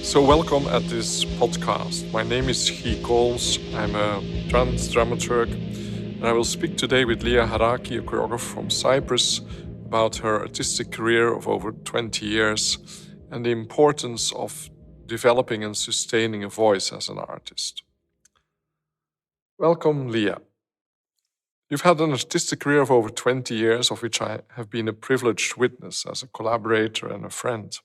So welcome at this podcast. My name is Guy Cools. I'm a trans dramaturg, and I will speak today with Lia Haraki, a choreographer from Cyprus, about her artistic career of over 20 years and the importance of developing and sustaining a voice as an artist. Welcome, Lia. You've had an artistic career of over 20 years, of which I have been a privileged witness as a collaborator and a friend.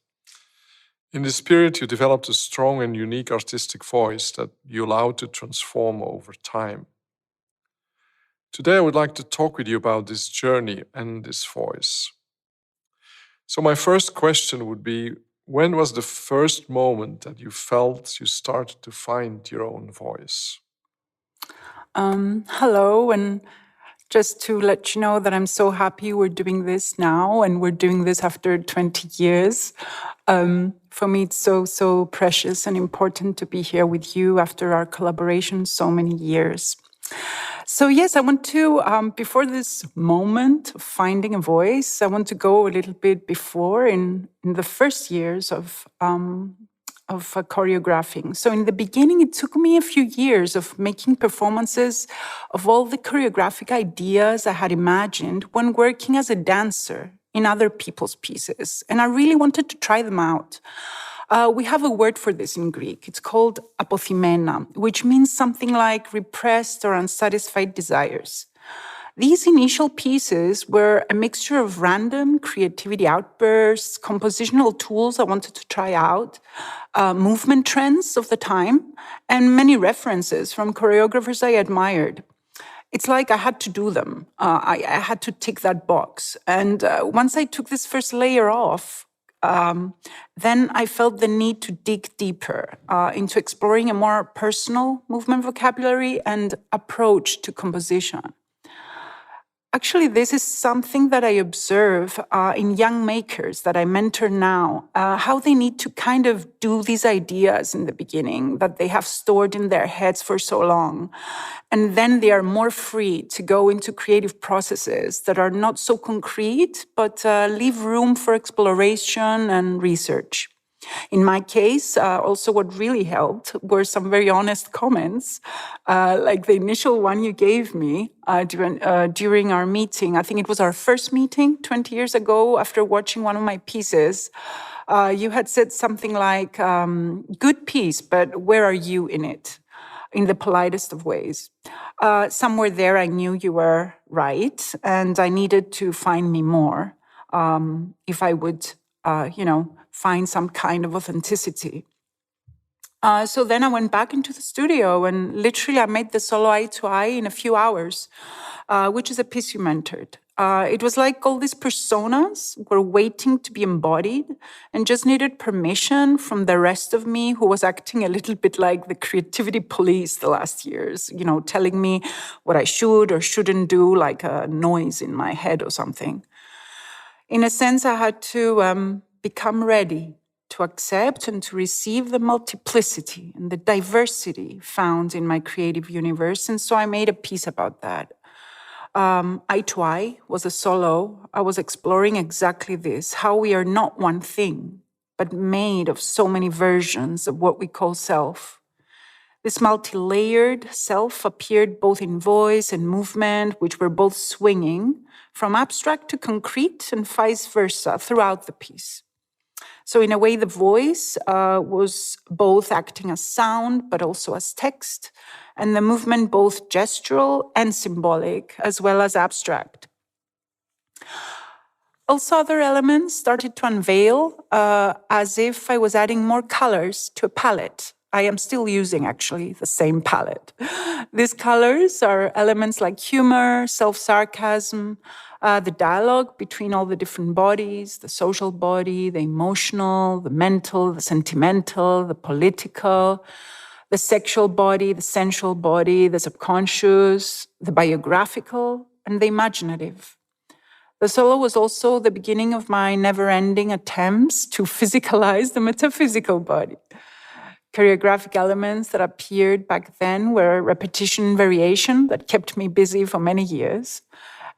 In this period, you developed a strong and unique artistic voice that you allowed to transform over time. Today, I would like to talk with you about this journey and this voice. So my first question would be, when was the first moment that you felt you started to find your own voice? Hello, and just to let you know that I'm so happy we're doing this now, and we're doing this after 20 years. For me, it's so precious and important to be here with you after our collaboration so many years. So yes, I want to, before this moment of finding a voice, I want to go a little bit before in the first years of choreographing. So in the beginning, it took me a few years of making performances of all the choreographic ideas I had imagined when working as a dancer in other people's pieces. And I really wanted to try them out. We have a word for this in Greek. It's called apothymena, which means something like repressed or unsatisfied desires. These initial pieces were a mixture of random creativity outbursts, compositional tools I wanted to try out, movement trends of the time, and many references from choreographers I admired. It's like I had to do them. I had to tick that box. And once I took this first layer off, then I felt the need to dig deeper into exploring a more personal movement vocabulary and approach to composition. Actually, this is something that I observe in young makers that I mentor now, how they need to kind of do these ideas in the beginning that they have stored in their heads for so long. And then they are more free to go into creative processes that are not so concrete, but leave room for exploration and research. In my case, also what really helped were some very honest comments, like the initial one you gave me during our meeting. I think it was our first meeting 20 years ago after watching one of my pieces. You had said something like, good piece, but where are you in it? In the politest of ways. Somewhere there I knew you were right, and I needed to find me more if I would, find some kind of authenticity. So then I went back into the studio and literally I made the solo eye to eye in a few hours, which is a piece you mentored. It was like all these personas were waiting to be embodied and just needed permission from the rest of me, who was acting a little bit like the creativity police the last years, telling me what I should or shouldn't do, like a noise in my head or something. In a sense, I had to become ready to accept and to receive the multiplicity and the diversity found in my creative universe. And so I made a piece about that. Eye to Eye was a solo. I was exploring exactly this, how we are not one thing, but made of so many versions of what we call self. This multi-layered self appeared both in voice and movement, which were both swinging from abstract to concrete and vice versa throughout the piece. So in a way, the voice was both acting as sound, but also as text, and the movement both gestural and symbolic, as well as abstract. Also, other elements started to unveil as if I was adding more colors to a palette. I am still using, actually, the same palette. These colors are elements like humor, self-sarcasm, the dialogue between all the different bodies, the social body, the emotional, the mental, the sentimental, the political, the sexual body, the sensual body, the subconscious, the biographical, and the imaginative. The solo was also the beginning of my never-ending attempts to physicalize the metaphysical body. Choreographic elements that appeared back then were repetition and variation that kept me busy for many years.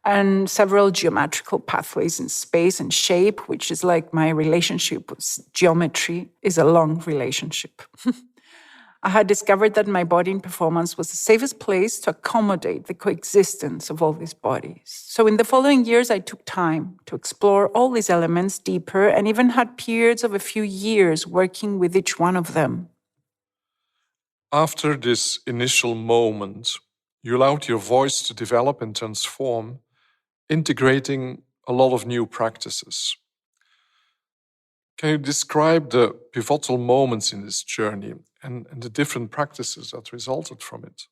and several geometrical pathways in space and shape, which is like my relationship with geometry is a long relationship. I had discovered that my body in performance was the safest place to accommodate the coexistence of all these bodies. So in the following years, I took time to explore all these elements deeper and even had periods of a few years working with each one of them. After this initial moment, you allowed your voice to develop and transform, integrating a lot of new practices. Can you describe the pivotal moments in this journey and the different practices that resulted from it?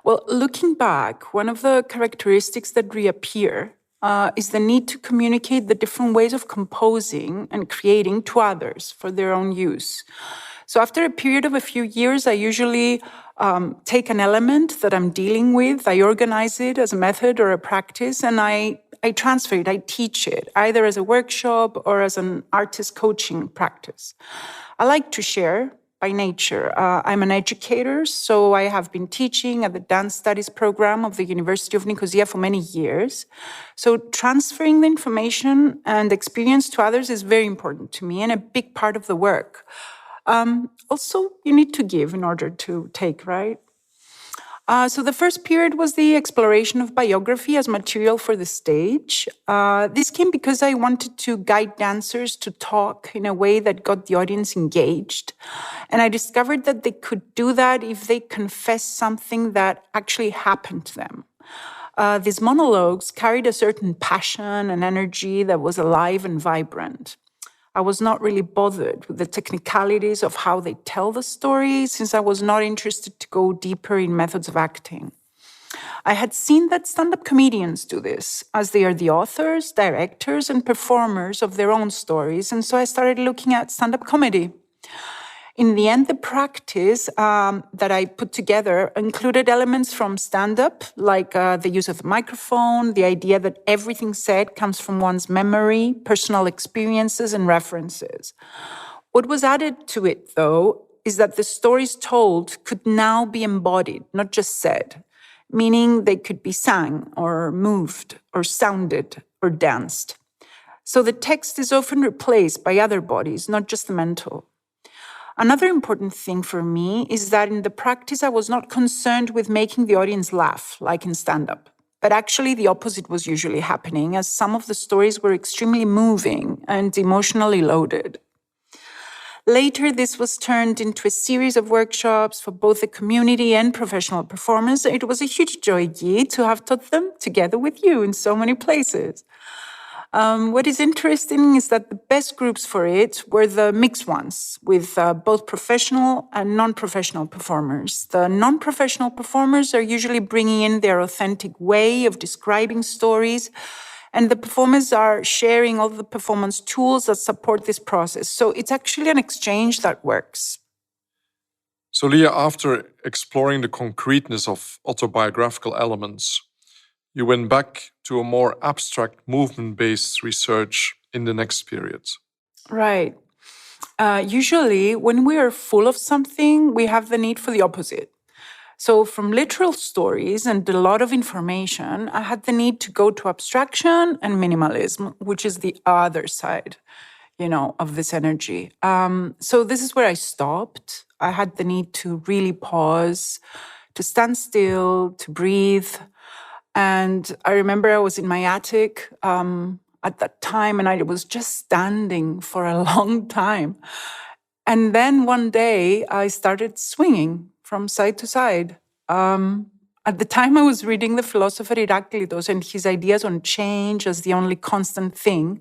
Well, looking back, one of the characteristics that reappear is the need to communicate the different ways of composing and creating to others for their own use. So after a period of a few years, I usually take an element that I'm dealing with, I organize it as a method or a practice, and I transfer it, I teach it, either as a workshop or as an artist coaching practice. I like to share by nature. I'm an educator, so I have been teaching at the dance studies program of the University of Nicosia for many years. So transferring the information and experience to others is very important to me and a big part of the work. Also, you need to give in order to take, right? So the first period was the exploration of biography as material for the stage. This came because I wanted to guide dancers to talk in a way that got the audience engaged. And I discovered that they could do that if they confessed something that actually happened to them. These monologues carried a certain passion and energy that was alive and vibrant. I was not really bothered with the technicalities of how they tell the story, since I was not interested to go deeper in methods of acting. I had seen that stand-up comedians do this, as they are the authors, directors, and performers of their own stories, and so I started looking at stand-up comedy. In the end, the practice that I put together included elements from stand-up, like the use of the microphone, the idea that everything said comes from one's memory, personal experiences, and references. What was added to it, though, is that the stories told could now be embodied, not just said, meaning they could be sang or moved or sounded or danced. So the text is often replaced by other bodies, not just the mental. Another important thing for me is that in the practice, I was not concerned with making the audience laugh, like in stand-up. But actually, the opposite was usually happening, as some of the stories were extremely moving and emotionally loaded. Later, this was turned into a series of workshops for both the community and professional performers. It was a huge joy, Guy, to have taught them together with you in so many places. What is interesting is that the best groups for it were the mixed ones, with both professional and non-professional performers. The non-professional performers are usually bringing in their authentic way of describing stories, and the performers are sharing all the performance tools that support this process. So it's actually an exchange that works. So, Lia, after exploring the concreteness of autobiographical elements, you went back to a more abstract movement-based research in the next period. Right. Usually, when we are full of something, we have the need for the opposite. So from literal stories and a lot of information, I had the need to go to abstraction and minimalism, which is the other side, of this energy. So this is where I stopped. I had the need to really pause, to stand still, to breathe. And I remember I was in my attic at that time, and I was just standing for a long time. And then one day I started swinging from side to side. At the time, I was reading the philosopher Heraclitus and his ideas on change as the only constant thing.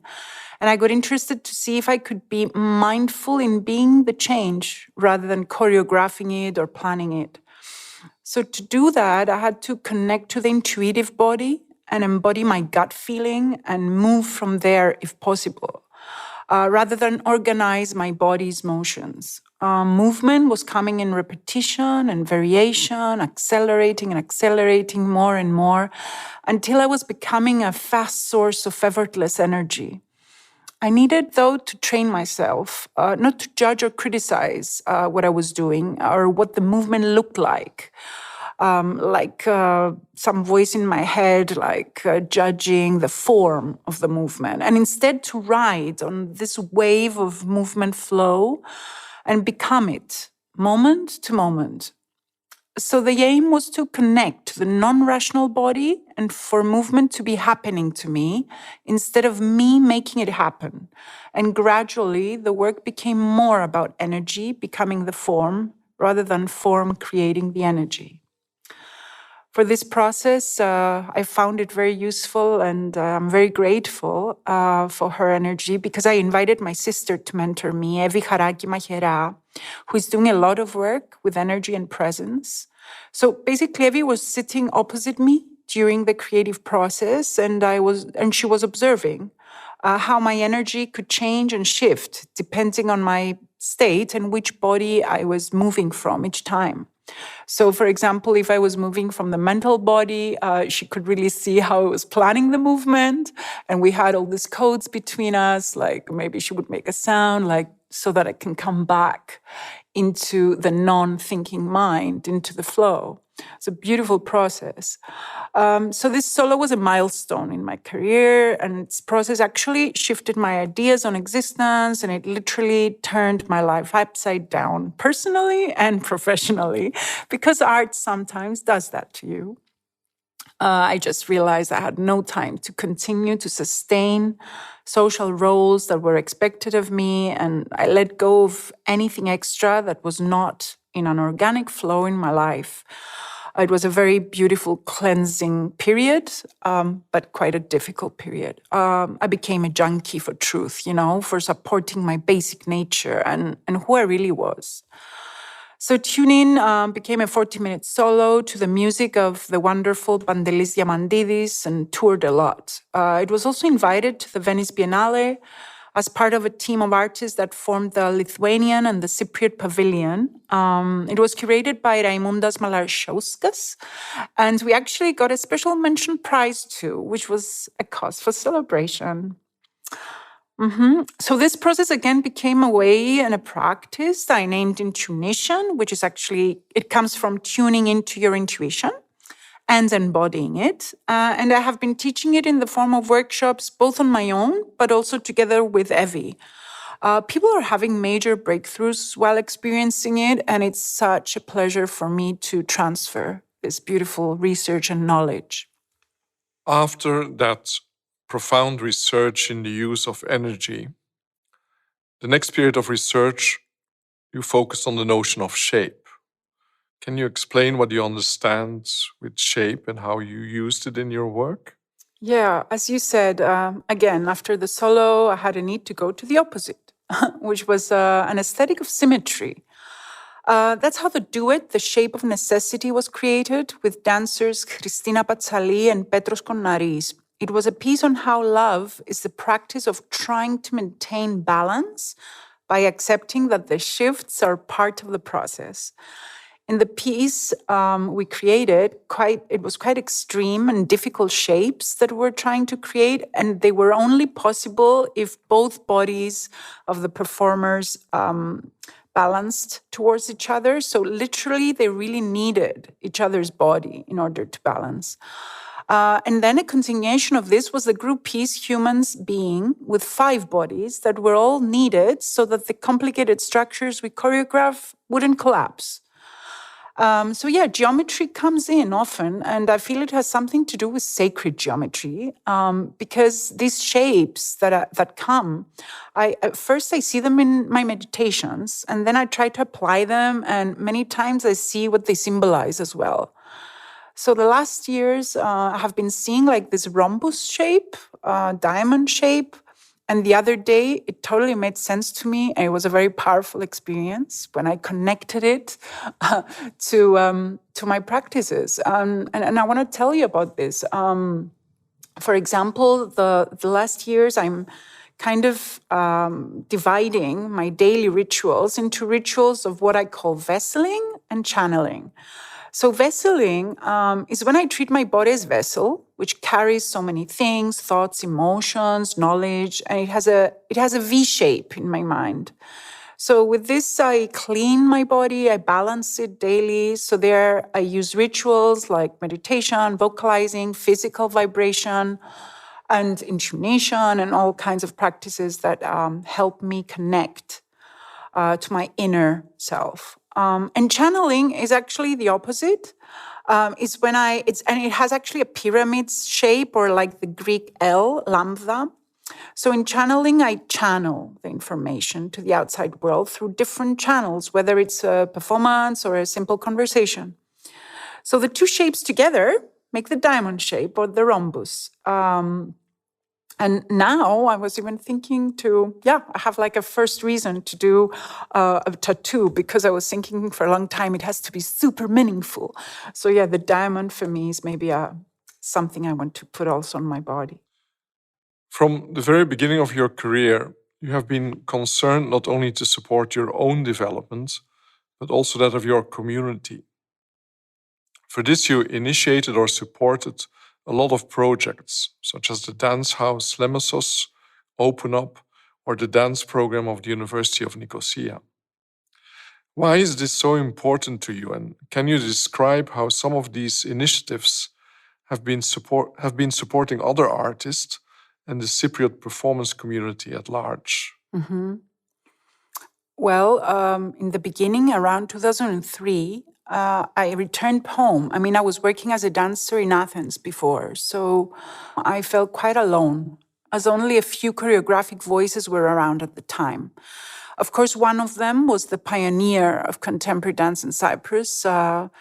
And I got interested to see if I could be mindful in being the change rather than choreographing it or planning it. So to do that, I had to connect to the intuitive body and embody my gut feeling and move from there if possible, rather than organize my body's motions. Movement was coming in repetition and variation, accelerating and accelerating more and more until I was becoming a fast source of effortless energy. I needed, though, to train myself, not to judge or criticize what I was doing or what the movement looked like. some voice in my head, judging the form of the movement, and instead to ride on this wave of movement flow and become it moment to moment. So the aim was to connect the non-rational body and for movement to be happening to me instead of me making it happen. And gradually, the work became more about energy becoming the form rather than form creating the energy. For this process, I found it very useful, and I'm very grateful for her energy, because I invited my sister to mentor me, Lia Haraki, who is doing a lot of work with energy and presence. So basically, Evie was sitting opposite me during the creative process, and she was observing how my energy could change and shift depending on my state and which body I was moving from each time. So, for example, if I was moving from the mental body, she could really see how I was planning the movement. And we had all these codes between us, like maybe she would make a sound, so that I can come back into the non-thinking mind, into the flow. It's a beautiful process. So this solo was a milestone in my career, and its process actually shifted my ideas on existence, and it literally turned my life upside down, personally and professionally, because art sometimes does that to you. I just realized I had no time to continue to sustain social roles that were expected of me, and I let go of anything extra that was not in an organic flow in my life. It was a very beautiful cleansing period, but quite a difficult period. I became a junkie for truth, for supporting my basic nature and who I really was. So tuning became a 40-minute solo to the music of the wonderful Pantelis Diamandidis, and toured a lot. It was also invited to the Venice Biennale as part of a team of artists that formed the Lithuanian and the Cypriot Pavilion. It was curated by Raimundas Malaršauskas, and we actually got a special mention prize too, which was a cause for celebration. So this process again became a way and a practice I named intuition, which is actually, it comes from tuning into your intuition and embodying it. And I have been teaching it in the form of workshops, both on my own, but also together with Evie. People are having major breakthroughs while experiencing it, and it's such a pleasure for me to transfer this beautiful research and knowledge. After that profound research in the use of energy, the next period of research, you focused on the notion of shape. Can you explain what you understand with shape and how you used it in your work? Yeah, as you said, again, after the solo, I had a need to go to the opposite, which was an aesthetic of symmetry. That's how the duet, The Shape of Necessity, was created with dancers Christina Patsali and Petros Konnaris. It was a piece on how love is the practice of trying to maintain balance by accepting that the shifts are part of the process. In the piece we created, it was quite extreme and difficult shapes that we're trying to create, and they were only possible if both bodies of the performers balanced towards each other. So literally, they really needed each other's body in order to balance. And then a continuation of this was the group piece Humans Being, with 5 bodies that were all needed so that the complicated structures we choreograph wouldn't collapse. Geometry comes in often, and I feel it has something to do with sacred geometry, because these shapes that come, at first I see them in my meditations, and then I try to apply them, and many times I see what they symbolize as well. So the last years, I have been seeing this rhombus shape, diamond shape. And the other day, it totally made sense to me. And it was a very powerful experience when I connected it to my practices. And I want to tell you about this. For example, the last years, I'm kind of dividing my daily rituals into rituals of what I call vesseling and channeling. So vesseling is when I treat my body as vessel, which carries so many things, thoughts, emotions, knowledge, and it has a V shape in my mind. So with this, I clean my body, I balance it daily. So there I use rituals like meditation, vocalizing, physical vibration, and intonation, and all kinds of practices that help me connect to my inner self. And channeling is actually the opposite. It's when and it has actually a pyramid shape, or like the Greek L, lambda. So in channeling, I channel the information to the outside world through different channels, whether it's a performance or a simple conversation. So the two shapes together make the diamond shape, or the rhombus. And now I was even thinking I have like a first reason to do a tattoo, because I was thinking for a long time it has to be super meaningful. So yeah, the diamond for me is maybe something I want to put also on my body. From the very beginning of your career, you have been concerned not only to support your own development, but also that of your community. For this, you initiated or supported a lot of projects, such as the dance house Lemesos, Open Up, or the dance program of the University of Nicosia. Why is this so important to you, and can you describe how some of these initiatives have been supporting other artists and the Cypriot performance community at large? Mm-hmm. Well, in the beginning, around 2003, I returned home. I mean, I was working as a dancer in Athens before, so I felt quite alone, as only a few choreographic voices were around at the time. Of course, one of them was the pioneer of contemporary dance in Cyprus, Ariana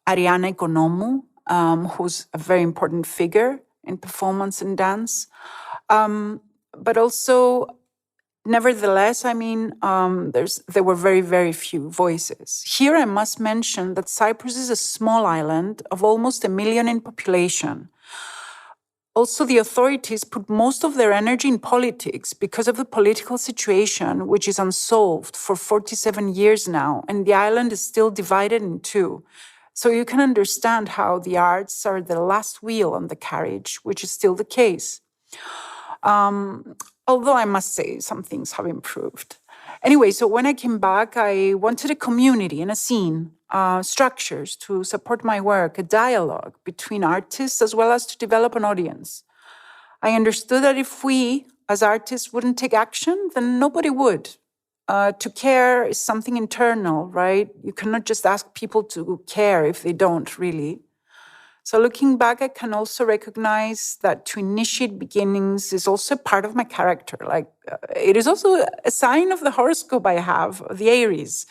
Economou, who's a very important figure in performance and dance. But also, nevertheless, I mean, there were very, very few voices. Here I must mention that Cyprus is a small island of almost 1 million in population. Also, the authorities put most of their energy in politics because of the political situation, which is unsolved for 47 years now, and the island is still divided in two. So you can understand how the arts are the last wheel on the carriage, which is still the case. Although I must say some things have improved. Anyway, so when I came back, I wanted a community and a scene, structures to support my work, a dialogue between artists, as well as to develop an audience. I understood that if we, as artists, wouldn't take action, then nobody would. To care is something internal, right? You cannot just ask people to care if they don't really. So looking back, I can also recognize that to initiate beginnings is also part of my character. It is also a sign of the horoscope I have, the Aries,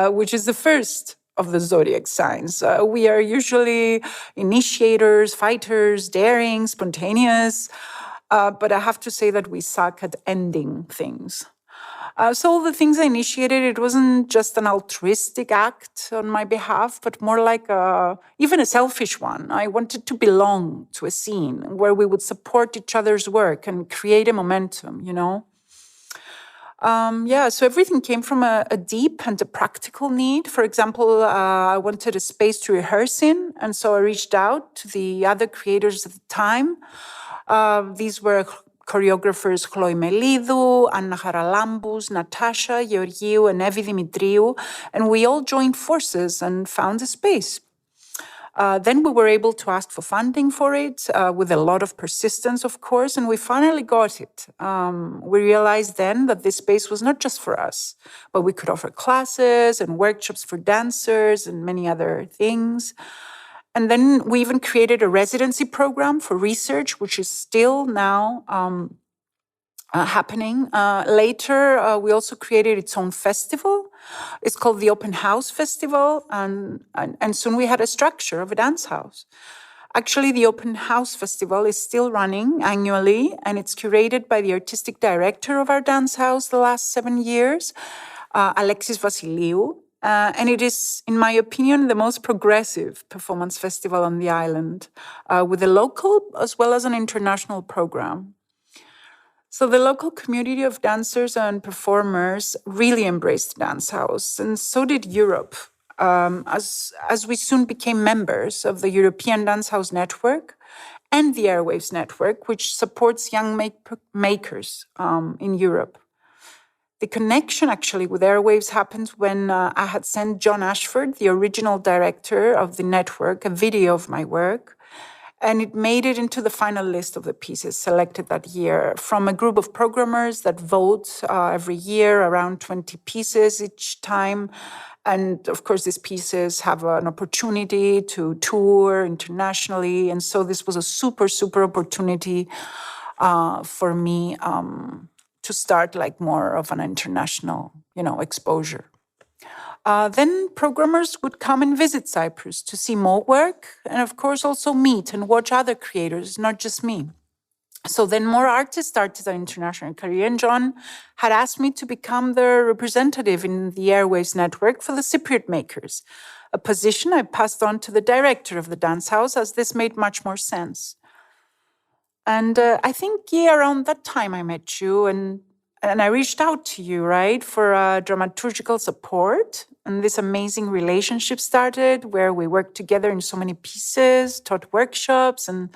which is the first of the zodiac signs. We are usually initiators, fighters, daring, spontaneous. But I have to say that we suck at ending things. So all the things I initiated, it wasn't just an altruistic act on my behalf, but more like even a selfish one. I wanted to belong to a scene where we would support each other's work and create a momentum, you know? So everything came from a deep and a practical need. For example, I wanted a space to rehearse in, and so I reached out to the other creators at the time. These were choreographers Chloe Melidou, Anna Haralambous, Natasha Georgiou, and Evi Dimitriou, and we all joined forces and found a space. Then we were able to ask for funding for it, with a lot of persistence, of course, and we finally got it. We realized then that this space was not just for us, but we could offer classes and workshops for dancers and many other things. And then we even created a residency program for research, which is still now happening. Later, we also created its own festival. It's called the Open House Festival, and soon we had a structure of a dance house. Actually, the Open House Festival is still running annually, and it's curated by the artistic director of our dance house the last 7 years, Alexis Vasiliou. And it is, in my opinion, the most progressive performance festival on the island, with a local as well as an international program. So the local community of dancers and performers really embraced Dance House, and so did Europe, as we soon became members of the European Dance House Network and the Airwaves Network, which supports young makers in Europe. The connection actually with Airwaves happened when I had sent John Ashford, the original director of the network, a video of my work. And it made it into the final list of the pieces selected that year from a group of programmers that vote every year, around 20 pieces each time. And of course, these pieces have an opportunity to tour internationally. And so this was a super, super opportunity for me to start like more of an international, exposure. Then programmers would come and visit Cyprus to see more work and of course also meet and watch other creators, not just me. So then more artists started their international career, and John had asked me to become the representative in the Airwaves network for the Cypriot makers, a position I passed on to the director of the dance house as this made much more sense. And I think, around that time I met you and I reached out to you, right, for dramaturgical support. And this amazing relationship started where we worked together in so many pieces, taught workshops, and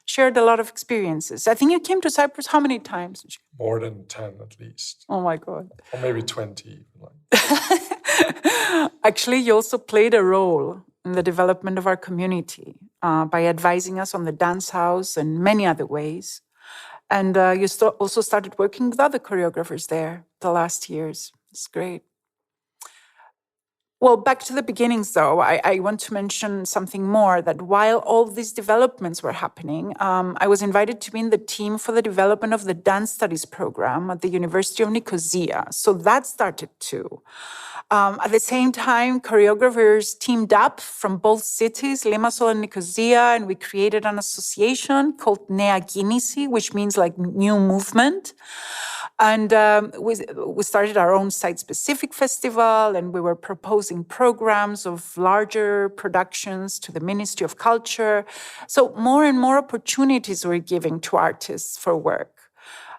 shared a lot of experiences. I think you came to Cyprus how many times? More than 10 at least. Oh my God. Or maybe 20. Actually, you also played a role in the development of our community by advising us on the dance house and many other ways. And you also started working with other choreographers there the last years. It's great. Well, back to the beginnings, though, I want to mention something more, that while all these developments were happening, I was invited to be in the team for the development of the dance studies program at the University of Nicosia. So that started too. At the same time, choreographers teamed up from both cities, Limassol and Nicosia, and we created an association called Nea Kynisi, which means like new movement. And we started our own site-specific festival, and we were proposing programs of larger productions to the Ministry of Culture. So more and more opportunities were given to artists for work.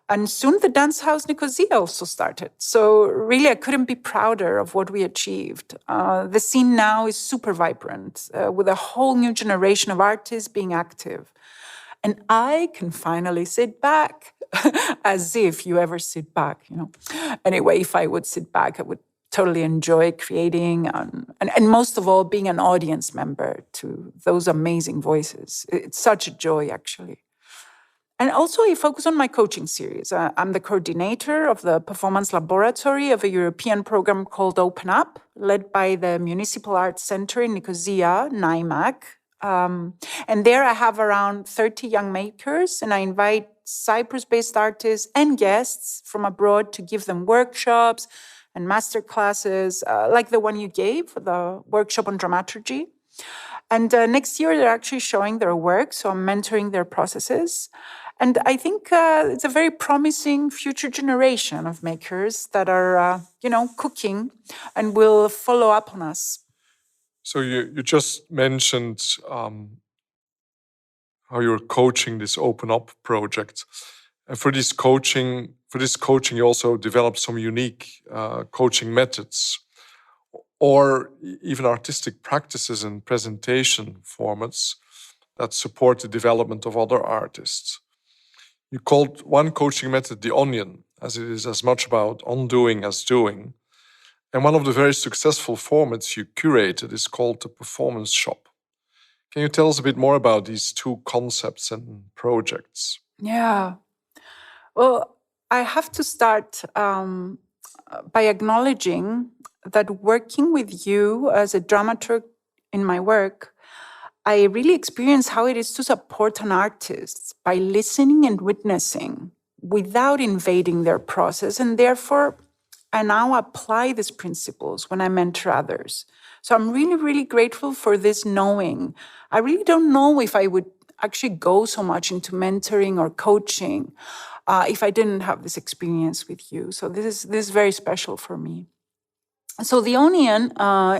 And soon the Dance House Nicosia also started. So really, I couldn't be prouder of what we achieved. The scene now is super vibrant, with a whole new generation of artists being active. And I can finally sit back, as if you ever sit back, Anyway, if I would sit back, I would totally enjoy creating and most of all, being an audience member to those amazing voices. It's such a joy, actually. And also, I focus on my coaching series. I'm the coordinator of the performance laboratory of a European program called Open Up, led by the Municipal Arts Center in Nicosia, NIMAC. And there I have around 30 young makers, and I invite Cyprus-based artists and guests from abroad to give them workshops and master classes, like the one you gave for the workshop on dramaturgy. And next year, they're actually showing their work, so I'm mentoring their processes. And I think it's a very promising future generation of makers that are, cooking and will follow up on us. So you just mentioned how you're coaching this Open Up project. And for this coaching, you also developed some unique coaching methods or even artistic practices and presentation formats that support the development of other artists. You called one coaching method the onion, as it is as much about undoing as doing. And one of the very successful formats you curated is called the performance shop. Can you tell us a bit more about these two concepts and projects? Yeah. Well, I have to start by acknowledging that working with you as a dramaturg in my work, I really experience how it is to support an artist by listening and witnessing without invading their process. And therefore, I now apply these principles when I mentor others. So I'm really, really grateful for this knowing. I really don't know if I would actually go so much into mentoring or coaching if I didn't have this experience with you. So this is very special for me. So The Onion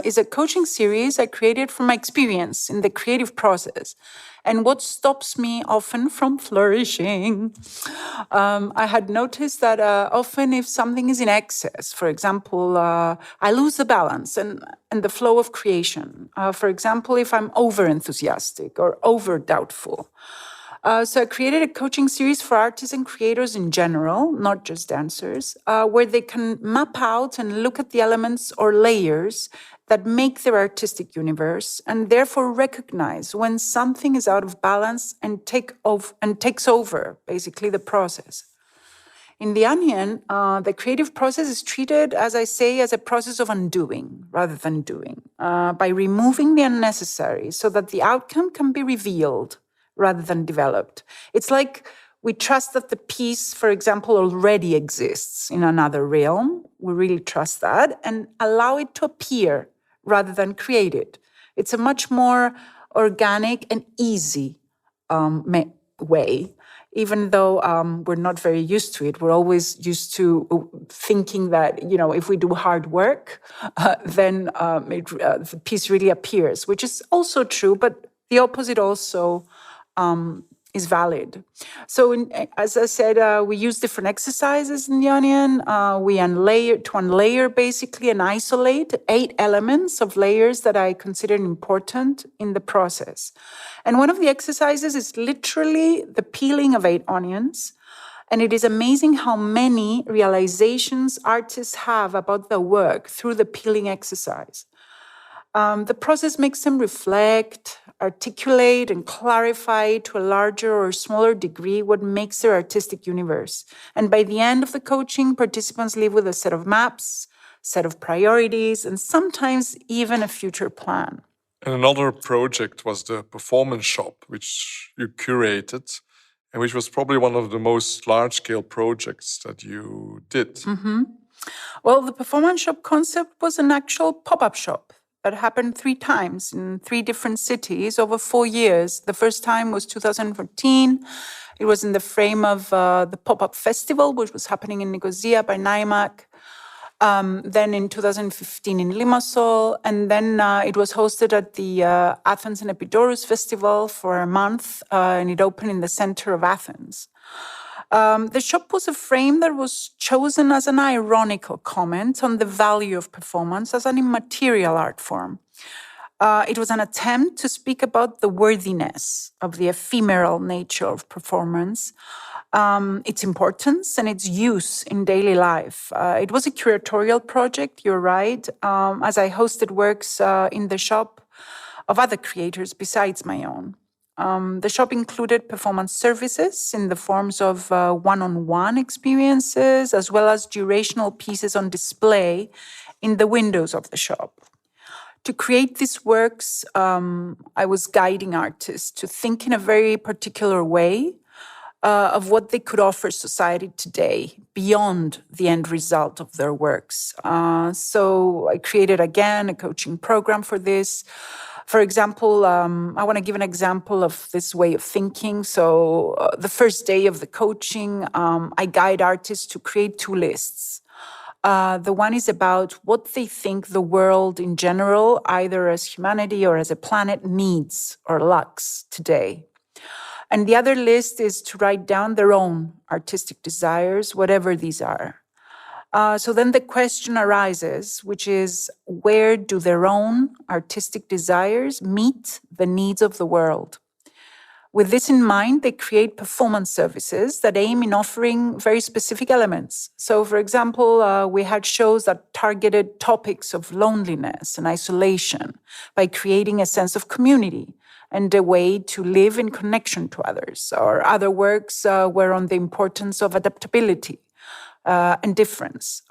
is a coaching series I created from my experience in the creative process and what stops me often from flourishing. I had noticed that often if something is in excess, for example, I lose the balance and the flow of creation. For example, if I'm over-enthusiastic or over-doubtful. So I created a coaching series for artists and creators in general, not just dancers, where they can map out and look at the elements or layers that make their artistic universe, and therefore recognize when something is out of balance and takes over, basically, the process. In The Onion, the creative process is treated, as I say, as a process of undoing rather than doing, by removing the unnecessary so that the outcome can be revealed rather than developed. It's like we trust that the piece, for example, already exists in another realm. We really trust that and allow it to appear rather than create it. It's a much more organic and easy way, even though we're not very used to it. We're always used to thinking that, if we do hard work, then the piece really appears, which is also true, but the opposite also is valid. So, as I said, we use different exercises in The Onion. We unlayer basically and isolate 8 elements of layers that I consider important in the process. And one of the exercises is literally the peeling of 8 onions. And it is amazing how many realizations artists have about their work through the peeling exercise. The process makes them reflect, articulate, and clarify to a larger or smaller degree what makes their artistic universe. And by the end of the coaching, participants leave with a set of maps, set of priorities, and sometimes even a future plan. And another project was the performance shop, which you curated, and which was probably one of the most large-scale projects that you did. Mm-hmm. Well, the performance shop concept was an actual pop-up shop that happened 3 times in 3 different cities over 4 years. The first time was 2014. It was in the frame of the pop-up festival, which was happening in Nicosia by NIMAC. Then in 2015 in Limassol, and then it was hosted at the Athens and Epidaurus Festival for a month, and it opened in the center of Athens. The shop was a frame that was chosen as an ironical comment on the value of performance as an immaterial art form. It was an attempt to speak about the worthiness of the ephemeral nature of performance, its importance and its use in daily life. It was a curatorial project, you're right, as I hosted works in the shop of other creators besides my own. The shop included performance services in the forms of one-on-one experiences, as well as durational pieces on display in the windows of the shop. To create these works, I was guiding artists to think in a very particular way of what they could offer society today beyond the end result of their works. So I created, again, a coaching program for this. For example, I want to give an example of this way of thinking. So the first day of the coaching, I guide artists to create 2 lists. The one is about what they think the world in general, either as humanity or as a planet, needs or lacks today. And the other list is to write down their own artistic desires, whatever these are. So then the question arises, which is, where do their own artistic desires meet the needs of the world? With this in mind, they create performance services that aim in offering very specific elements. So, for example, we had shows that targeted topics of loneliness and isolation by creating a sense of community and a way to live in connection to others. Or other works were on the importance of adaptability and difference.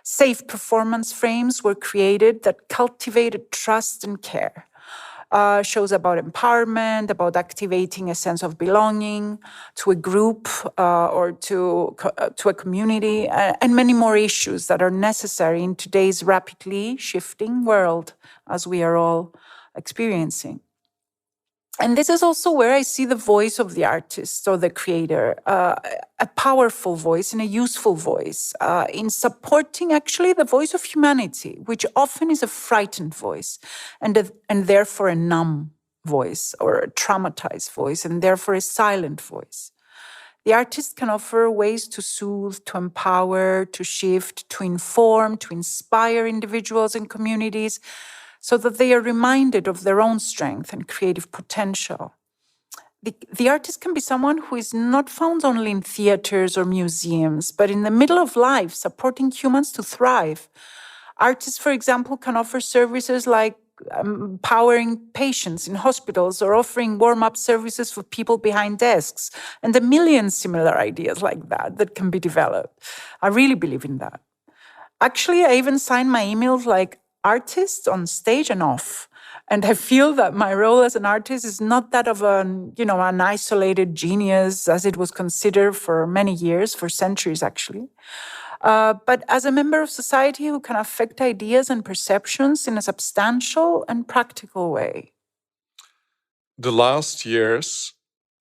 Safe performance frames were created that cultivated trust and care. Shows about empowerment, about activating a sense of belonging to a group or to a community, and many more issues that are necessary in today's rapidly shifting world, as we are all experiencing. And this is also where I see the voice of the artist or the creator, a powerful voice and a useful voice in supporting actually the voice of humanity, which often is a frightened voice and therefore a numb voice or a traumatized voice and therefore a silent voice. The artist can offer ways to soothe, to empower, to shift, to inform, to inspire individuals and communities, so that they are reminded of their own strength and creative potential. the artist can be someone who is not found only in theaters or museums, but in the middle of life, supporting humans to thrive. Artists, for example, can offer services like empowering patients in hospitals or offering warm-up services for people behind desks, and a million similar ideas like that can be developed. I really believe in that. Actually, I even sign my emails like artist on stage and off. And I feel that my role as an artist is not that of an isolated genius as it was considered for many years, for centuries actually. But as a member of society who can affect ideas and perceptions in a substantial and practical way. The last years,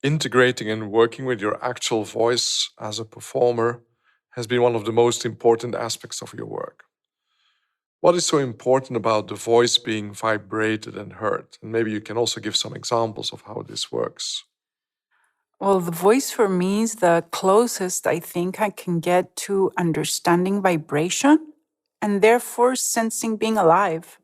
integrating and working with your actual voice as a performer has been one of the most important aspects of your work. What is so important about the voice being vibrated and heard? And maybe you can also give some examples of how this works. Well, the voice for me is the closest I think I can get to understanding vibration and therefore sensing being alive.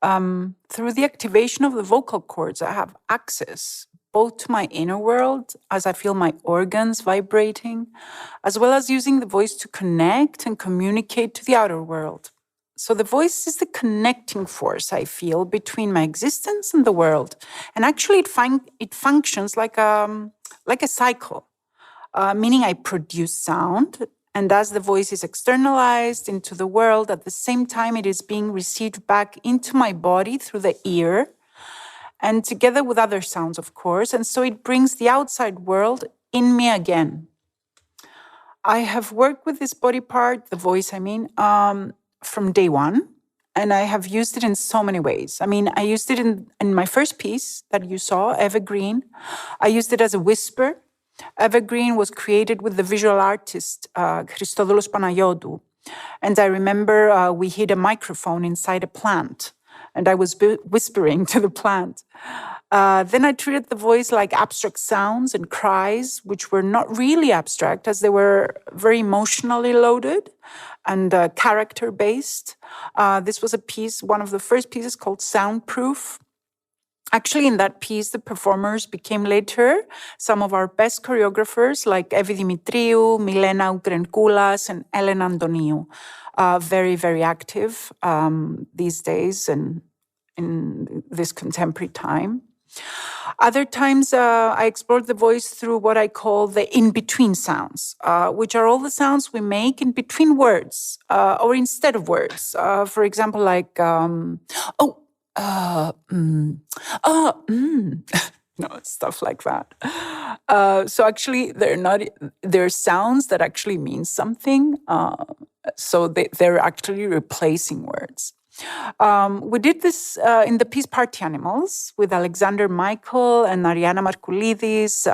Through the activation of the vocal cords, I have access both to my inner world as I feel my organs vibrating, as well as using the voice to connect and communicate to the outer world. So the voice is the connecting force I feel between my existence and the world. And actually it functions like a cycle, meaning I produce sound, and as the voice is externalized into the world, at the same time it is being received back into my body through the ear, and together with other sounds, of course, and so it brings the outside world in me again. I have worked with this body part, the voice, from day one, and I have used it in so many ways. I used it in my first piece that you saw, Evergreen. I used it as a whisper. Evergreen was created with the visual artist, Christodoulos Panagiotou. And I remember we hid a microphone inside a plant, and I was whispering to the plant. Then I treated the voice like abstract sounds and cries, which were not really abstract as they were very emotionally loaded and character-based. This was a piece, one of the first pieces called Soundproof. Actually, in that piece, the performers became later some of our best choreographers like Evi Dimitriou, Milena Ukrenkoulas, and Elena Antoniou. Very, very active these days and in this contemporary time. Other times, I explored the voice through what I call the in-between sounds, which are all the sounds we make in between words or instead of words. For example, like, stuff like that. So actually, they're sounds that actually mean something. So they're actually replacing words. We did this in the piece Party Animals with Alexander Michael and Ariana Markoulidis,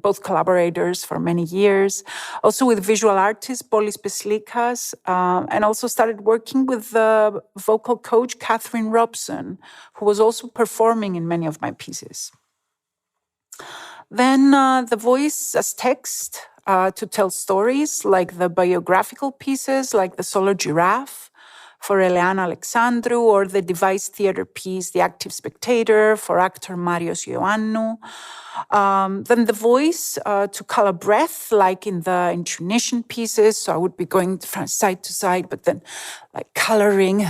both collaborators for many years. Also with visual artist Polis Peslikas, and also started working with the vocal coach Catherine Robson, who was also performing in many of my pieces. Then the voice as text to tell stories, like the biographical pieces, like The Solar Giraffe, for Eleana Alexandrou, or the devised theater piece, The Active Spectator, for actor Marios Ioannou. Then the voice to color breath, like in the intonation pieces. So I would be going from side to side, but then like coloring.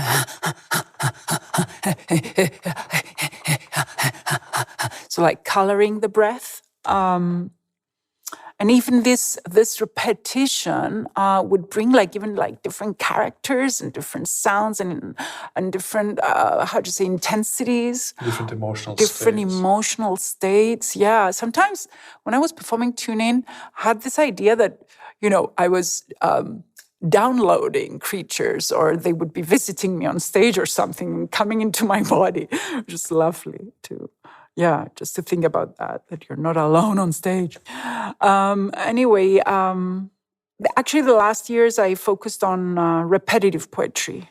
So like coloring the breath. And even this repetition would bring even different characters and different sounds and different, intensities. Different emotional states. Yeah. Sometimes when I was performing Tune In, I had this idea that, I was downloading creatures or they would be visiting me on stage or something, coming into my body. Just lovely too. Yeah, just to think about that you're not alone on stage. Actually, the last years I focused on repetitive poetry.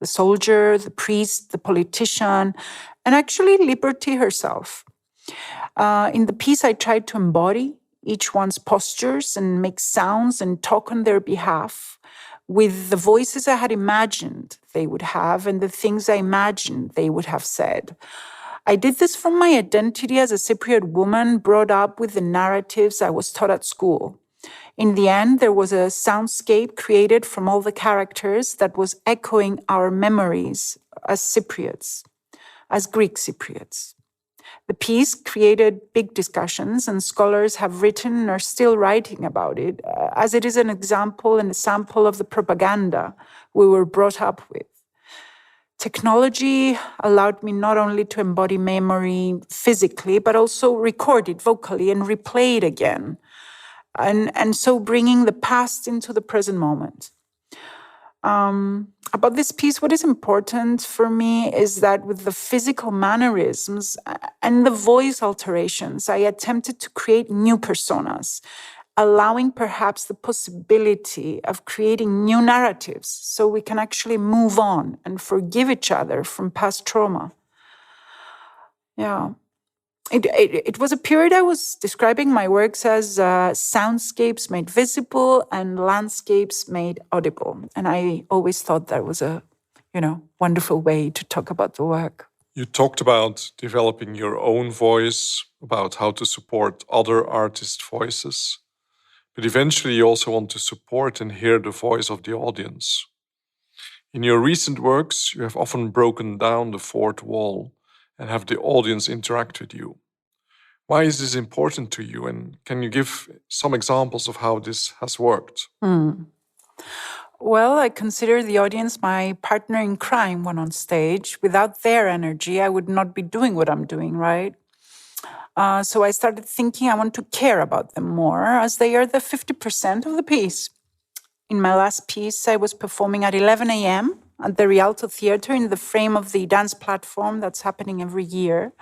the soldier, the priest, the politician, and actually liberty herself. In the piece, I tried to embody each one's postures and make sounds and talk on their behalf with the voices I had imagined they would have and the things I imagined they would have said. I did this from my identity as a Cypriot woman brought up with the narratives I was taught at school. In the end, there was a soundscape created from all the characters that was echoing our memories as Cypriots, as Greek Cypriots. The piece created big discussions, and scholars have written and are still writing about it, as it is an example and a sample of the propaganda we were brought up with. Technology allowed me not only to embody memory physically, but also record it vocally and replay it again. And so bringing the past into the present moment. About this piece, what is important for me is that with the physical mannerisms and the voice alterations, I attempted to create new personas, allowing perhaps the possibility of creating new narratives so we can actually move on and forgive each other from past trauma. Yeah. It was a period I was describing my works as soundscapes made visible and landscapes made audible. And I always thought that was a, wonderful way to talk about the work. You talked about developing your own voice, about how to support other artists' voices. But eventually you also want to support and hear the voice of the audience. In your recent works, you have often broken down the fourth wall and have the audience interact with you. Why is this important to you? And can you give some examples of how this has worked? Well, I consider the audience my partner in crime when on stage. Without their energy, I would not be doing what I'm doing, right? So I started thinking I want to care about them more, as they are the 50% of the piece. In my last piece, I was performing at 11 a.m. at the Rialto Theatre in the frame of the dance platform that's happening every year.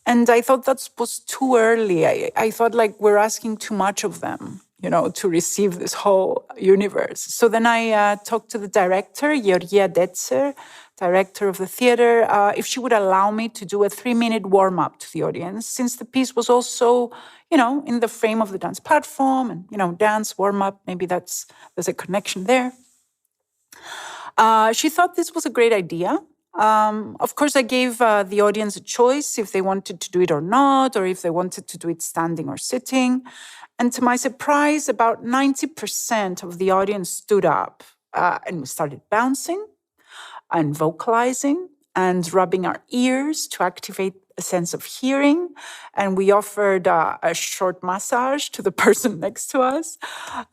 And I thought that was too early. I thought we're asking too much of them, to receive this whole universe. So then I talked to the director, Georgia Detzer, director of the theater, if she would allow me to do a 3-minute warm-up to the audience, since the piece was also, in the frame of the dance platform and, dance, warm-up, maybe there's a connection there. She thought this was a great idea. Of course, I gave the audience a choice if they wanted to do it or not, or if they wanted to do it standing or sitting. And to my surprise, about 90% of the audience stood up and we started bouncing and vocalizing and rubbing our ears to activate a sense of hearing. And we offered a short massage to the person next to us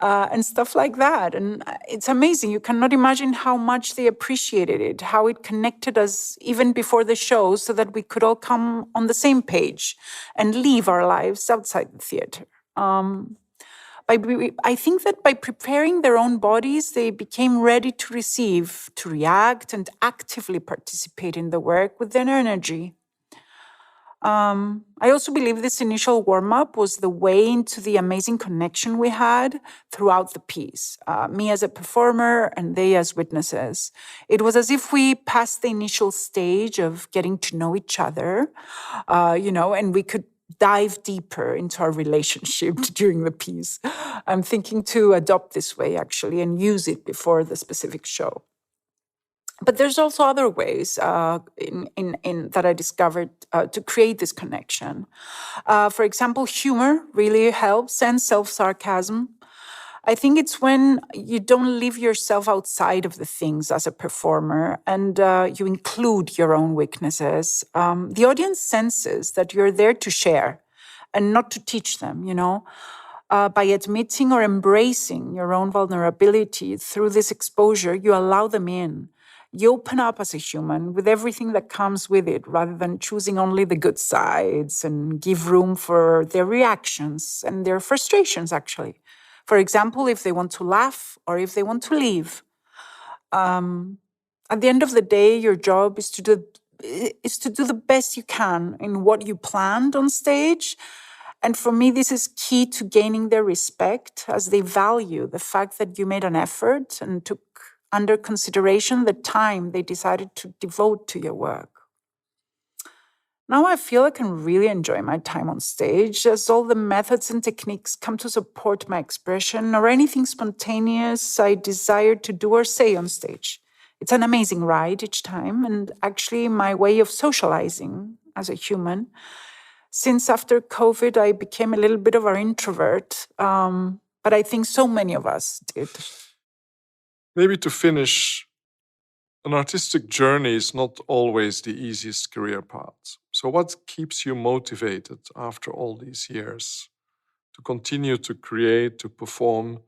and stuff like that. And it's amazing. You cannot imagine how much they appreciated it, how it connected us even before the show so that we could all come on the same page and live our lives outside the theater. I think that by preparing their own bodies, they became ready to receive, to react, and actively participate in the work with their energy. I also believe this initial warm-up was the way into the amazing connection we had throughout the piece, me as a performer and they as witnesses. It was as if we passed the initial stage of getting to know each other, and we could dive deeper into our relationship during the piece. I'm thinking to adopt this way, actually, and use it before the specific show. But there's also other ways in that I discovered to create this connection. For example, humor really helps, and self-sarcasm. I think it's when you don't leave yourself outside of the things as a performer and you include your own weaknesses. The audience senses that you're there to share and not to teach them, by admitting or embracing your own vulnerability through this exposure, you allow them in. You open up as a human with everything that comes with it, rather than choosing only the good sides, and give room for their reactions and their frustrations, actually. For example, if they want to laugh or if they want to leave. At the end of the day, your job is to do the best you can in what you planned on stage. And for me, this is key to gaining their respect, as they value the fact that you made an effort and took under consideration the time they decided to devote to your work. Now I feel I can really enjoy my time on stage, as all the methods and techniques come to support my expression or anything spontaneous I desire to do or say on stage. It's an amazing ride each time, and actually my way of socializing as a human. Since after COVID, I became a little bit of an introvert, but I think so many of us did. Maybe to finish, an artistic journey is not always the easiest career path. So what keeps you motivated after all these years to continue to create, to perform,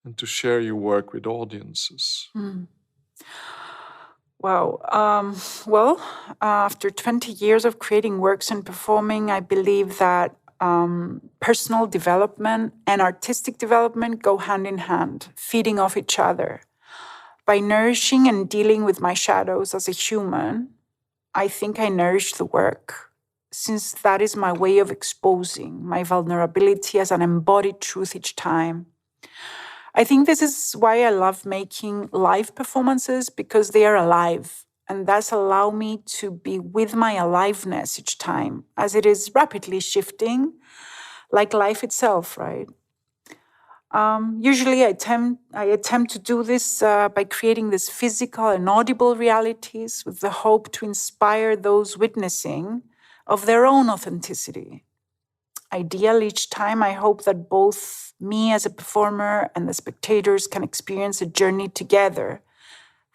and to share your work with audiences? Wow. Well, after 20 years of creating works and performing, I believe that personal development and artistic development go hand in hand, feeding off each other. By nourishing and dealing with my shadows as a human, I think I nourish the work, since that is my way of exposing my vulnerability as an embodied truth each time. I think this is why I love making live performances, because they are alive and thus allow me to be with my aliveness each time, as it is rapidly shifting, like life itself, right? Usually I attempt to do this by creating these physical and audible realities with the hope to inspire those witnessing of their own authenticity. Ideally, each time I hope that both me as a performer and the spectators can experience a journey together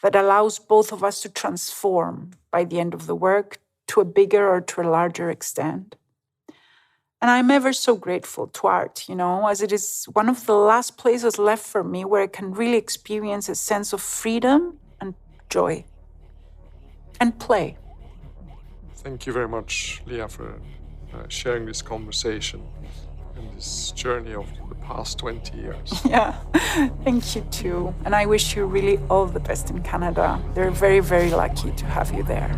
that allows both of us to transform by the end of the work to a bigger or to a larger extent. And I'm ever so grateful to art, as it is one of the last places left for me where I can really experience a sense of freedom and joy and play. Thank you very much, Lia, for sharing this conversation and this journey of the past 20 years. Yeah, thank you too. And I wish you really all the best in Canada. They're very, very lucky to have you there.